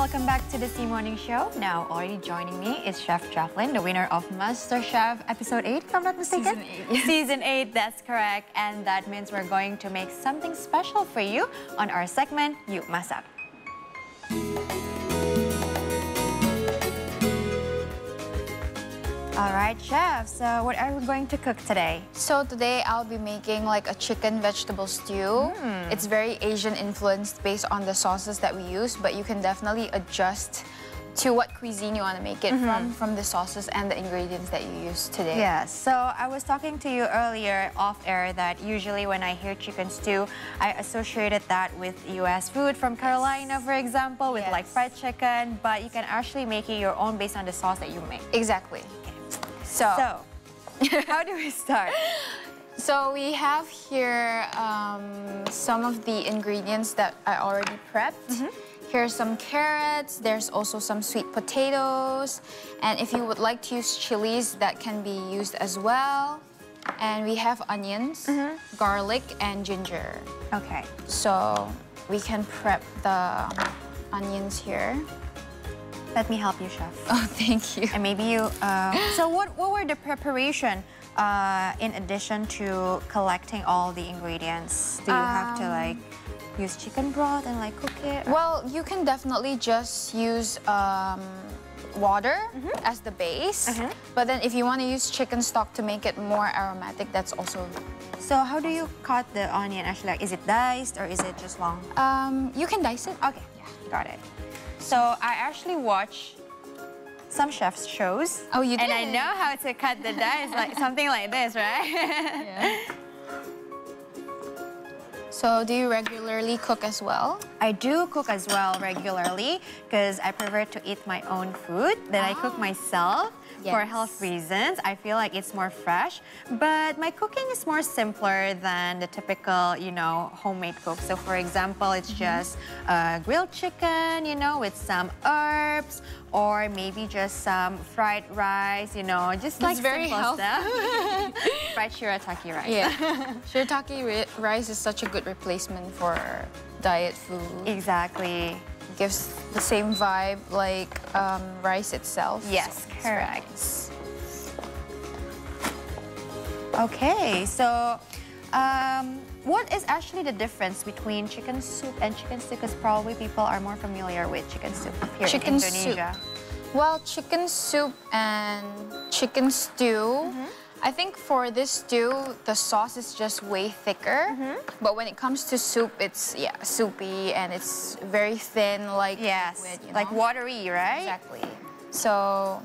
welcome back to the C Morning Show. Now, already joining me is Chef Jacqueline, the winner of MasterChef Episode 8, if I'm not mistaken. Season 8. Yes. Season 8, that's correct. And that means we're going to make something special for you on our segment, You Masak. All right, Chef, so what are we going to cook today? So today I'll be making like a chicken vegetable stew. It's very Asian influenced based on the sauces that we use, but you can definitely adjust to what cuisine you want to make it from the sauces and the ingredients that you use today. Yes, so I was talking to you earlier off air that usually when I hear chicken stew, I associated that with US food from Carolina, for example, with like fried chicken, but you can actually make it your own based on the sauce that you make. Exactly. So how do we start? So we have here some of the ingredients that I already prepped. Here's some carrots, there's also some sweet potatoes, and if you would like to use chilies, that can be used as well. And we have onions, garlic, and ginger. Okay. So we can prep the onions here. Let me help you, Chef. Oh, thank you. And maybe you... so what were the preparation in addition to collecting all the ingredients? Do you have to like use chicken broth and like cook it? Well, you can definitely just use water as the base. But then if you want to use chicken stock to make it more aromatic, that's also... So how do you cut the onion actually? Like, is it diced or is it just long? You can dice it. Okay, yeah, got it. So I actually watch some chef's shows. Oh, you did? And I know how to cut the dice, like something like this, right? Yeah. So do you regularly cook as well? I do cook as well regularly because I prefer to eat my own food that I cook myself. For health reasons, I feel like it's more fresh, but my cooking is more simpler than the typical, you know, homemade cook. So for example, it's just grilled chicken, you know, with some herbs, or maybe just some fried rice, you know, just like very simple healthy stuff. Fried shirataki rice. Yeah. Shirataki rice is such a good replacement for diet food. Exactly. Gives the same vibe like rice itself. Yes, so correct. Okay, so what is actually the difference between chicken soup and chicken stew? Because probably people are more familiar with chicken soup here in Indonesia. Soup. Well, chicken soup and chicken stew, I think for this stew, the sauce is just way thicker. But when it comes to soup, it's, soupy and it's very thin, like liquid, you know? Like watery, right? Exactly. So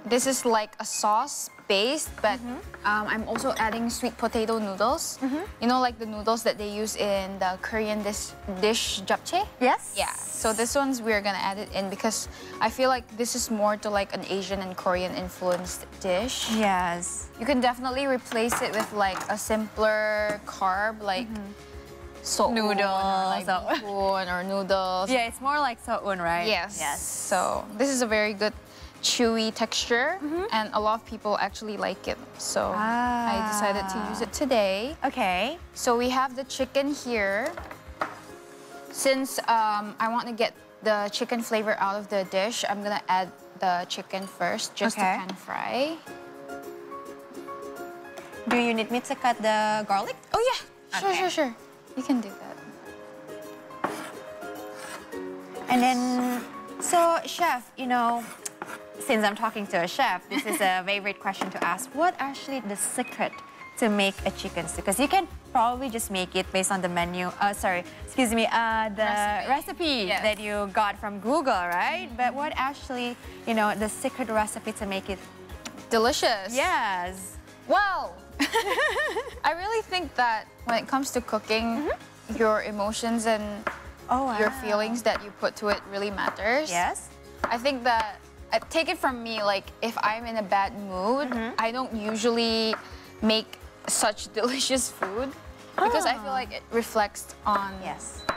this is like a sauce based, but I'm also adding sweet potato noodles. You know, like the noodles that they use in the Korean dish japchae? Yes. Yeah. So this one's we're gonna add it in because I feel like this is more to like an Asian and Korean influenced dish. Yes. You can definitely replace it with like a simpler carb, like Noodles, or like bihun or noodles. Yeah, it's more like so'un, right? Yes. Yes. So this is a very good chewy texture, and a lot of people actually like it. So I decided to use it today. Okay. So we have the chicken here. Since I want to get the chicken flavor out of the dish, I'm gonna add the chicken first, just to pan fry. Do you need me to cut the garlic? Oh yeah, sure. You can do that. And then, so chef, you know, since I'm talking to a chef, this is a favorite question to ask. What actually the secret to make a chicken stew? Because you can probably just make it based on the menu, the recipe that you got from Google, right? But what actually, you know, the secret recipe to make it delicious? Yes. Well, I really think that when it comes to cooking, your emotions and your feelings that you put to it really matters. Yes. I think that, take it from me, like if I'm in a bad mood, I don't usually make such delicious food because I feel like it reflects on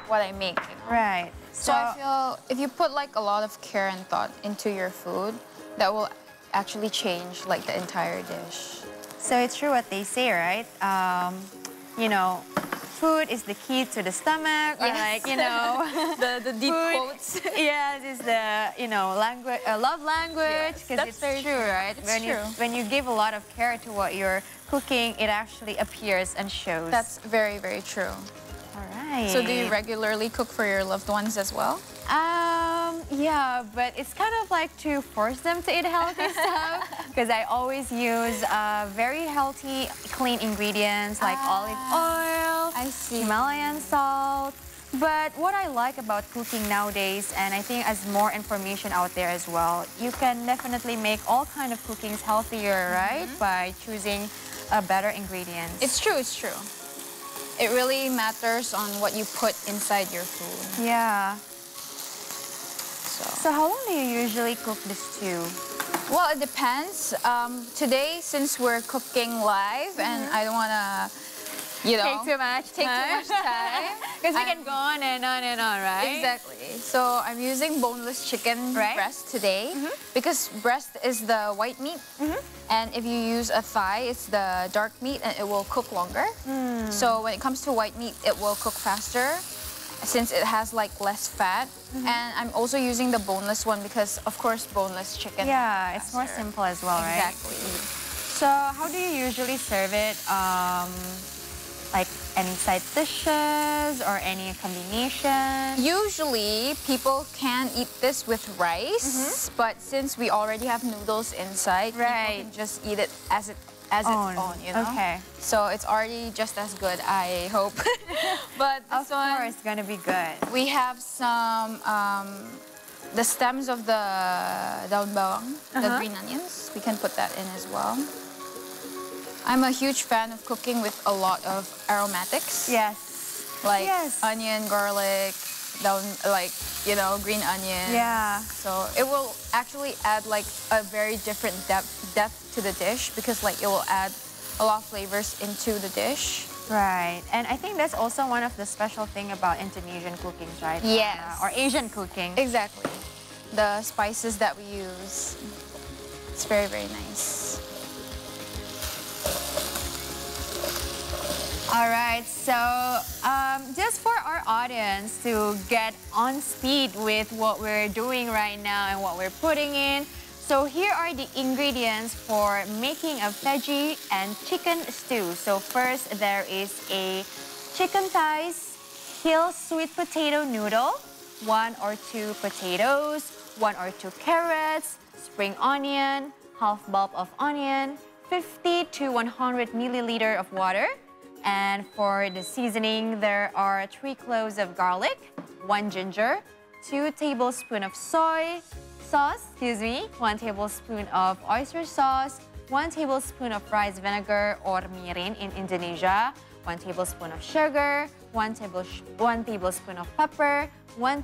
what I make. You know? Right. So I feel if you put like a lot of care and thought into your food, that will actually change like the entire dish. So it's true what they say, right? You know, food is the key to the stomach, or like, you know, the deep quotes. Yes, it's the, you know, language, love language, because it's true, right? When you give a lot of care to what you're cooking, it actually appears and shows. That's very, very true. All right. So do you regularly cook for your loved ones as well? Yeah, but it's kind of like to force them to eat healthy stuff, because I always use very healthy, clean ingredients like olive oil, I see. Himalayan salt. But what I like about cooking nowadays, and I think as more information out there as well, you can definitely make all kind of cookings healthier, right? By choosing better ingredients. It's true, it's true. It really matters on what you put inside your food. Yeah. So how long do you usually cook the stew? Well, it depends. Today, since we're cooking live, and I don't want to, you know, take too much time. Because we can go on and on and on, right? Exactly. So I'm using boneless chicken breast today, because breast is the white meat, and if you use a thigh, it's the dark meat, and it will cook longer. So when it comes to white meat, it will cook faster, since it has like less fat. And I'm also using the boneless one because, of course, boneless chicken. Yeah, it's more simple as well, right? Exactly. So how do you usually serve it? Like any side dishes or any combination? Usually, people can eat this with rice, but since we already have noodles inside, people can just eat it as its own, you know? Okay. So it's already just as good, I hope. But this one, of course, it's gonna be good. we have some, the stems of the daun bawang, the green onions. We can put that in as well. I'm a huge fan of cooking with a lot of aromatics. Yes. Like onion, garlic, you know, green onion. Yeah. So it will actually add like a very different depth to the dish, because like it will add a lot of flavors into the dish. Right. And I think that's also one of the special thing about Indonesian cookings, right? Yes. Or Asian cooking. Exactly. The spices that we use. It's very, very nice. All right, so just for our audience to get on speed with what we're doing right now and what we're putting in, so here are the ingredients for making a veggie and chicken stew. So first, there is a chicken thighs, hill sweet potato noodle, 1 or 2 potatoes, 1 or 2 carrots, spring onion, half bulb of onion, 50 to 100 milliliter of water. And for the seasoning, there are 3 cloves of garlic, 1 ginger, 2 tablespoons of soy sauce, 1 tablespoon of oyster sauce, 1 tablespoon of rice vinegar or mirin in Indonesia, 1 tablespoon of sugar, 1 tablespoon of pepper, 1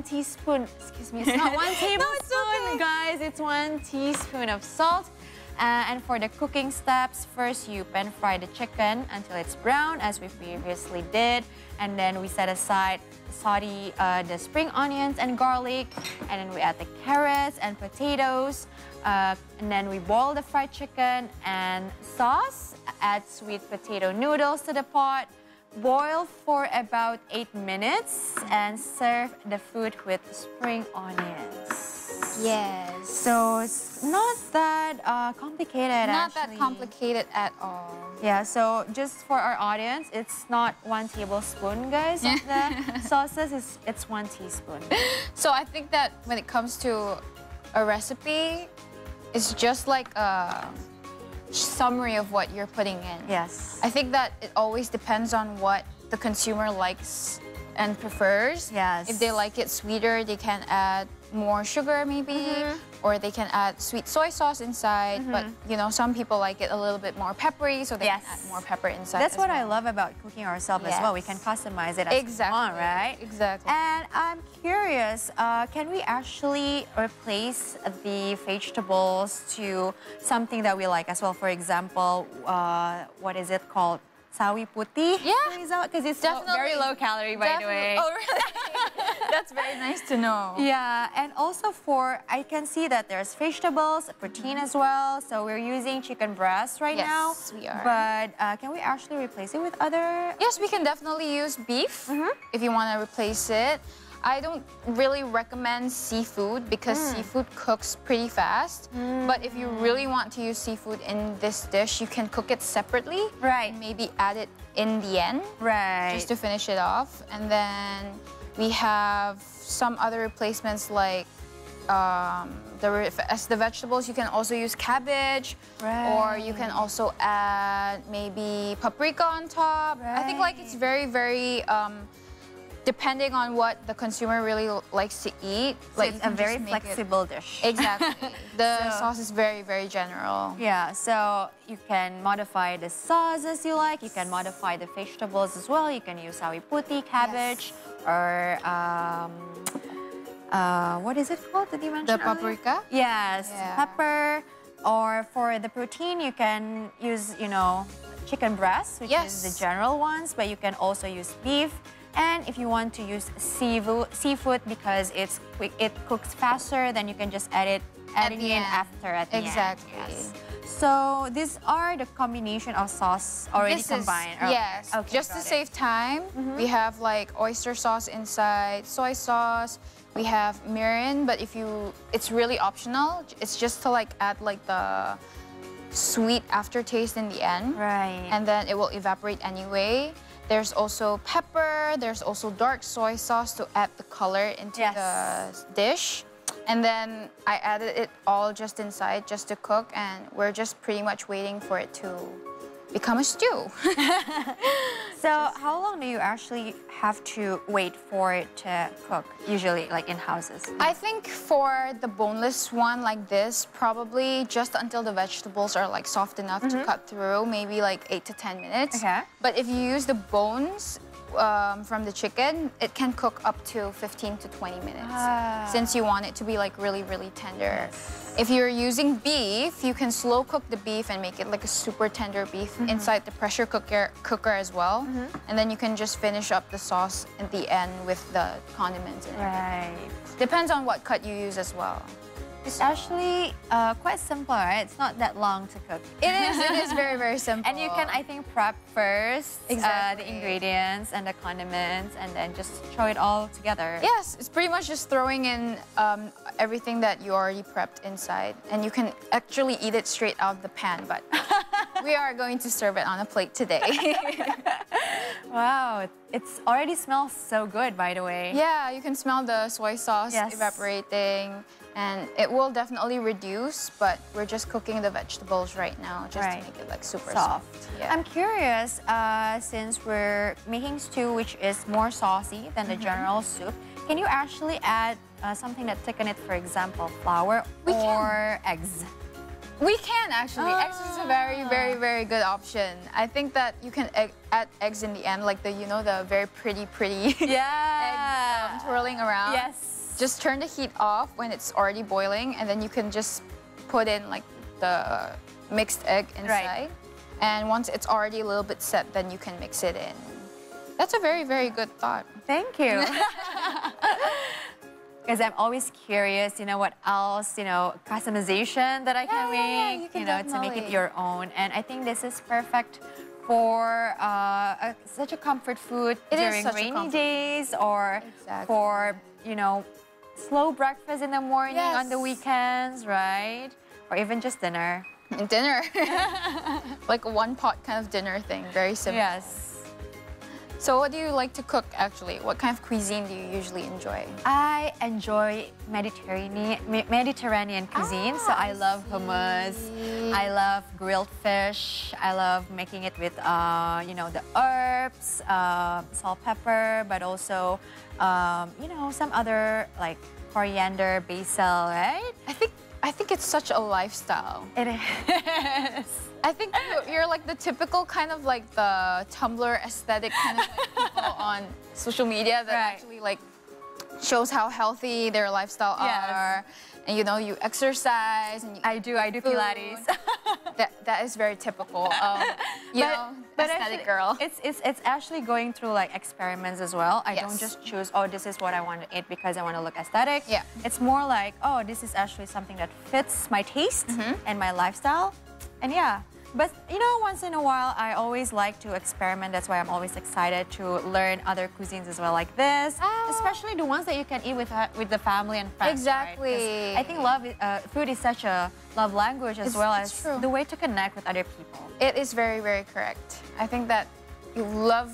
teaspoon, excuse me, it's not 1 tablespoon, no, it's okay, guys, it's 1 teaspoon of salt. And for the cooking steps, first you pan fry the chicken until it's brown, as we previously did. And then we set aside, saute the spring onions and garlic. And then we add the carrots and potatoes. And then we boil the fried chicken and sauce. Add sweet potato noodles to the pot. Boil for about 8 minutes and serve the food with spring onions. Yes. So it's not that complicated, Not that complicated at all. Yeah, so just for our audience, it's not 1 tablespoon, guys, of the sauces. It's 1 teaspoon. So I think that when it comes to a recipe, it's just like a summary of what you're putting in. Yes. I think that it always depends on what the consumer likes and prefers. Yes. If they like it sweeter, they can add more sugar maybe, or they can add sweet soy sauce inside. But you know, some people like it a little bit more peppery, so they can add more pepper inside. That's what I love about cooking ourselves as well. We can customize it as we want, right? Exactly. And I'm curious, can we actually replace the vegetables to something that we like as well? For example, what is it called? sawi putih. Yeah. Because it's Definitely. very low calorie, by the way. Oh, really? That's very nice to know. Yeah, and also I can see that there's vegetables, protein as well. So we're using chicken breast right now. Yes, we are. But can we actually replace it with other? Yes, we can definitely use beef if you want to replace it. I don't really recommend seafood because seafood cooks pretty fast. But if you really want to use seafood in this dish, you can cook it separately. Right. Maybe add it in the end. Right. Just to finish it off. And then we have some other replacements like as the vegetables, you can also use cabbage. Right. Or you can also add maybe paprika on top. Right. I think like it's very, very depending on what the consumer really likes to eat. So like it's a very flexible dish. Exactly. The sauce is very, very general. Yeah, so you can modify the sauce as you like. You can modify the vegetables as well. You can use sawi putih, cabbage, or what is it called that you mentioned The paprika? earlier? Yes, Yeah. pepper. Or for the protein, you can use, chicken breast, which is the general ones, but you can also use beef. And if you want to use seafood because it's quick, it cooks faster, then you can just add it in after at the end. Exactly. Yes. So these are the combination of sauce already combined. Yes. Okay, just to save time, we have like oyster sauce inside, soy sauce. We have mirin, but it's really optional. It's just to like add like the sweet aftertaste in the end. Right. And then it will evaporate anyway. There's also pepper, there's also dark soy sauce to add the color into the dish. And then I added it all just inside just to cook, and we're just pretty much waiting for it to become a stew. So how long do you actually have to wait for it to cook, usually like in houses? I think for the boneless one like this, probably just until the vegetables are like soft enough to cut through, maybe like 8 to 10 minutes. Okay. But if you use the bones from the chicken, it can cook up to 15 to 20 minutes since you want it to be like really, really tender. If you're using beef, you can slow cook the beef and make it like a super tender beef inside the pressure cooker as well. And then you can just finish up the sauce at the end with the condiments and everything. Depends on what cut you use as well. It's actually quite simple, right? It's not that long to cook. It is very, very simple. And you can, I think, prep first Exactly. the ingredients and the condiments and then just throw it all together. Yes, it's pretty much just throwing in everything that you already prepped inside. And you can actually eat it straight out of the pan, but we are going to serve it on a plate today. Wow, it already smells so good, by the way. Yeah, you can smell the soy sauce evaporating. And it will definitely reduce, but we're just cooking the vegetables right now just to make it like super soft. Yeah. I'm curious, since we're making stew, which is more saucy than the general soup, can you actually add something that thicken it, for example, flour or eggs? We can actually. Eggs is a very, very, very good option. I think that you can add eggs in the end, like the very pretty egg twirling around. Yes. Just turn the heat off when it's already boiling, and then you can just put in like the mixed egg inside. And once it's already a little bit set, then you can mix it in. That's a very, very good thought. Thank you. Because I'm always curious, what else, customization that I can make, to make it your own. And I think this is perfect for such a comfort food during rainy days or for, slow breakfast in the morning on the weekends, right? Or even just dinner. Dinner. Like a one-pot kind of dinner thing, very simple. Yes. So what do you like to cook, actually? What kind of cuisine do you usually enjoy? I enjoy Mediterranean cuisine, so I love hummus, I love grilled fish, I love making it with, the herbs, salt, pepper, but also, some other, like coriander, basil, right? I think it's such a lifestyle. It is. I think you're like the typical kind of like the Tumblr aesthetic kind of like people on social media that actually like shows how healthy their lifestyle are. And you exercise and I do Pilates. That is very typical. Aesthetic girl. It's actually going through like experiments as well. I don't Yes. just choose, oh, this is what I want to eat because I want to look aesthetic. Yeah. It's more like, oh, this is actually something that fits my taste and my lifestyle. And yeah. But you know, once in a while, I always like to experiment. That's why I'm always excited to learn other cuisines as well, like this. Especially the ones that you can eat with the family and friends. Exactly. Right? 'Cause I think food is such a love language as well as the way to connect with other people. It is very, very correct. I think that you love,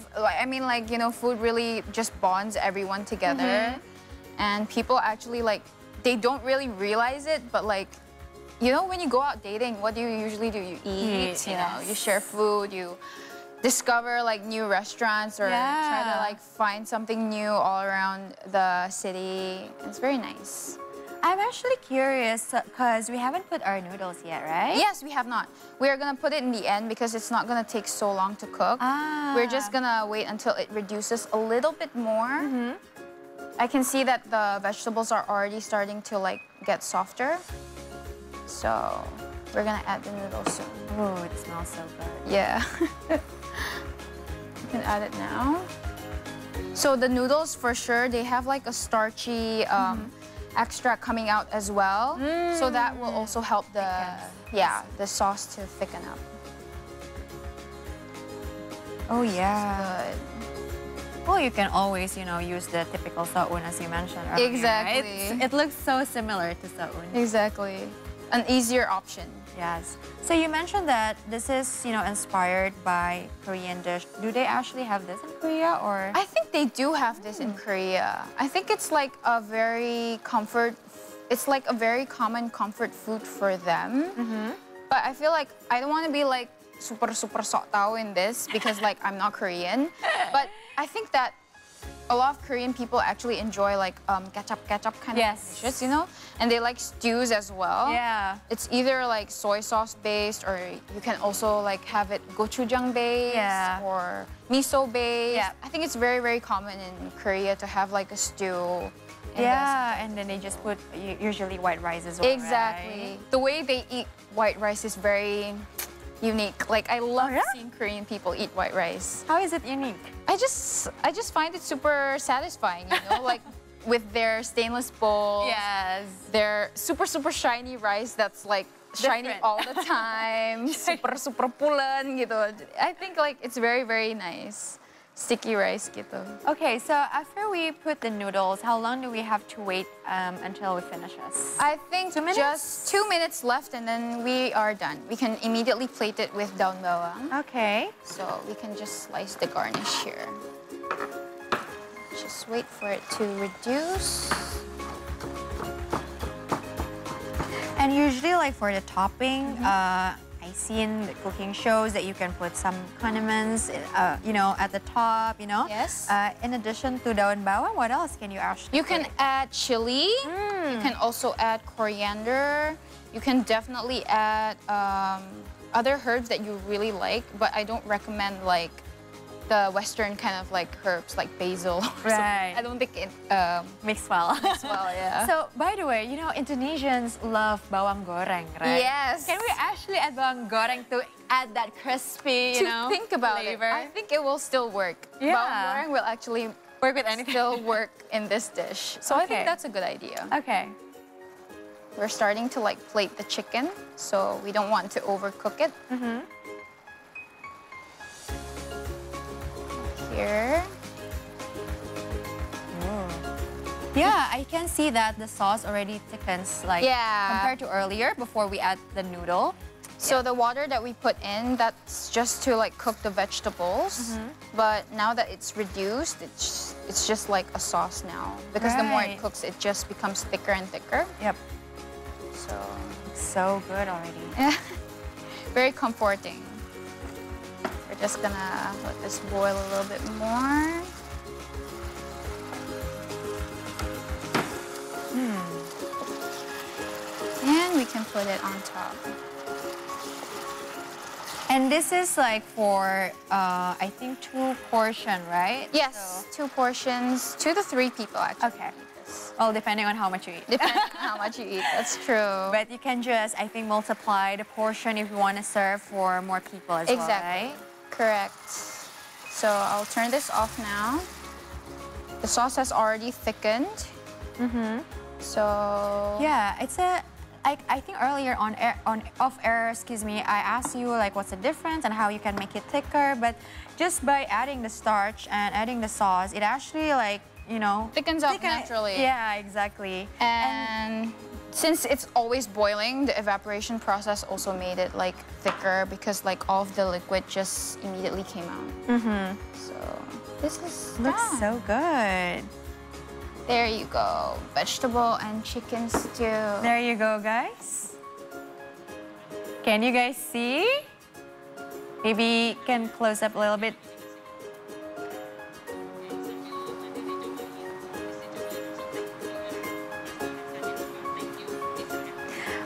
food really just bonds everyone together. And people actually they don't really realize it, but when you go out dating, what do you usually do? You eat, you share food, you discover new restaurants or try to find something new all around the city. It's very nice. I'm actually curious because we haven't put our noodles yet, right? Yes, we have not. We are gonna put it in the end because it's not gonna take so long to cook. We're just gonna wait until it reduces a little bit more. I can see that the vegetables are already starting to get softer. So we're gonna add the noodles soon. Oh, it smells so good. Yeah. You can add it now. So the noodles, for sure, they have a starchy extract coming out as well. So that will also help the sauce to thicken up. Oh yeah. Good. Well, you can always, use the typical saun as you mentioned earlier. Exactly. Right? It looks so similar to saun. Exactly. An easier option. Yes. So you mentioned that this is, inspired by Korean dish. Do they actually have this in Korea or? I think they do have this in Korea. I think it's a very common comfort food for them. But I feel I don't want to be super sok tao in this because I'm not Korean. But I think that a lot of Korean people actually enjoy ketchup kind of dishes, and they like stews as well. Yeah. It's either soy sauce based or you can also have it gochujang based or miso based. Yeah. I think it's very, very common in Korea to have a stew. And then they just put usually white rice as well. Exactly. Right? The way they eat white rice is very unique. I love seeing Korean people eat white rice. How is it unique? I just find it super satisfying, with their stainless bowls. Yes. Their super, super shiny rice that's shiny Different. all the time. super, super pulen gitu. I think it's very, very nice. Sticky rice gitu. Okay, so after we put the noodles, how long do we have to wait until we finish this? I think 2 minutes? just 2 minutes left and then we are done. We can immediately plate it with daun bawang. Okay. So we can just slice the garnish here. Just wait for it to reduce. And usually, for the topping, I see in the cooking shows that you can put some condiments, at the top, Yes. In addition to daun bawang, what else can you actually You can add chili. You can also add coriander. You can definitely add other herbs that you really like, but I don't recommend the Western kind of herbs like basil. Right. I don't think it mix well? mix well, yeah. So, by the way, Indonesians love bawang goreng, right? Yes. Can we actually add bawang goreng to add that crispy, think about flavor? it, I think it will still work. Yeah. Bawang goreng will actually Work with anything. still work in this dish. So I Okay. think that's a good idea. Okay. We're starting to plate the chicken, so we don't want to overcook it. Here. Yeah, I can see that the sauce already thickens compared to earlier before we add the noodle. So the water that we put in, that's just to cook the vegetables. But now that it's reduced, it's just like a sauce now. Because the more it Right. cooks, it just becomes thicker and thicker. Yep. So So good already. very comforting. We're just gonna let this boil a little bit more. And we can put it on top. And this is for, I think, 2 portion, right? Yes, 2 portions, 2 to 3 people actually. Okay. eat this. Well, depending on how much you eat. Depending on how much you eat, that's true. But you can just, I think, multiply the portion if you want to serve for more people as well, right? Correct. So I'll turn this off now. The sauce has already thickened. So yeah, it's a. I think earlier off air, excuse me, I asked you like what's the difference and how you can make it thicker. But just by adding the starch and adding the sauce, it actually like, you know, thickens up naturally. Yeah, exactly. And since it's always boiling, the evaporation process also made it like thicker because like all of the liquid just immediately came out. So this is looks so good. There you go, vegetable and chicken stew. There you go, guys. Can you guys see? Maybe can close up a little bit.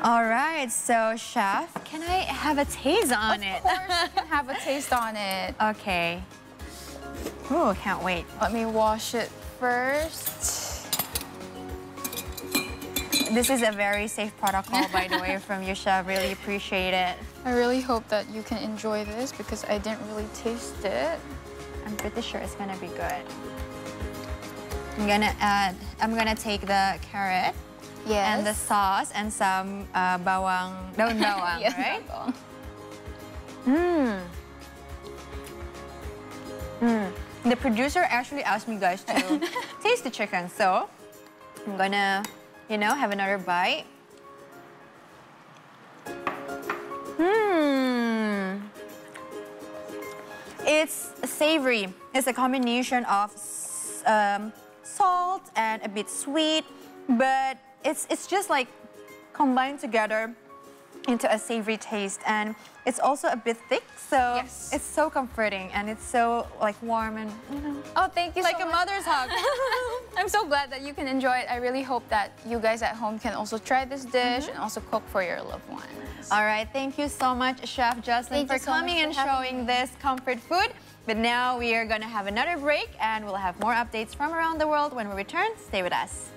All right, so chef, can I have a taste on it? Of course, you can have a taste on it. Okay. Oh, can't wait. Let me wash it first. This is a very safe protocol, by the way, from you, chef. Really appreciate it. I really hope that you can enjoy this because I didn't really taste it. I'm pretty sure it's gonna be good. I'm gonna take the carrot. Yes. And the sauce and some daun bawang, yes, right? The producer actually asked me guys to taste the chicken, so I'm gonna, you know, have another bite. It's savory. It's a combination of salt and a bit sweet, but it's just like combined together into a savory taste, and it's also a bit thick, so it's so comforting and it's so like warm and, you know. Oh, thank you like so a much. mother's hug. I'm so glad that you can enjoy it. I really hope that you guys at home can also try this dish and also cook for your loved ones. All right, thank you so much, Chef Jocelyn, for coming and showing this comfort food. But now we are gonna have another break and we'll have more updates from around the world when we return. Stay with us.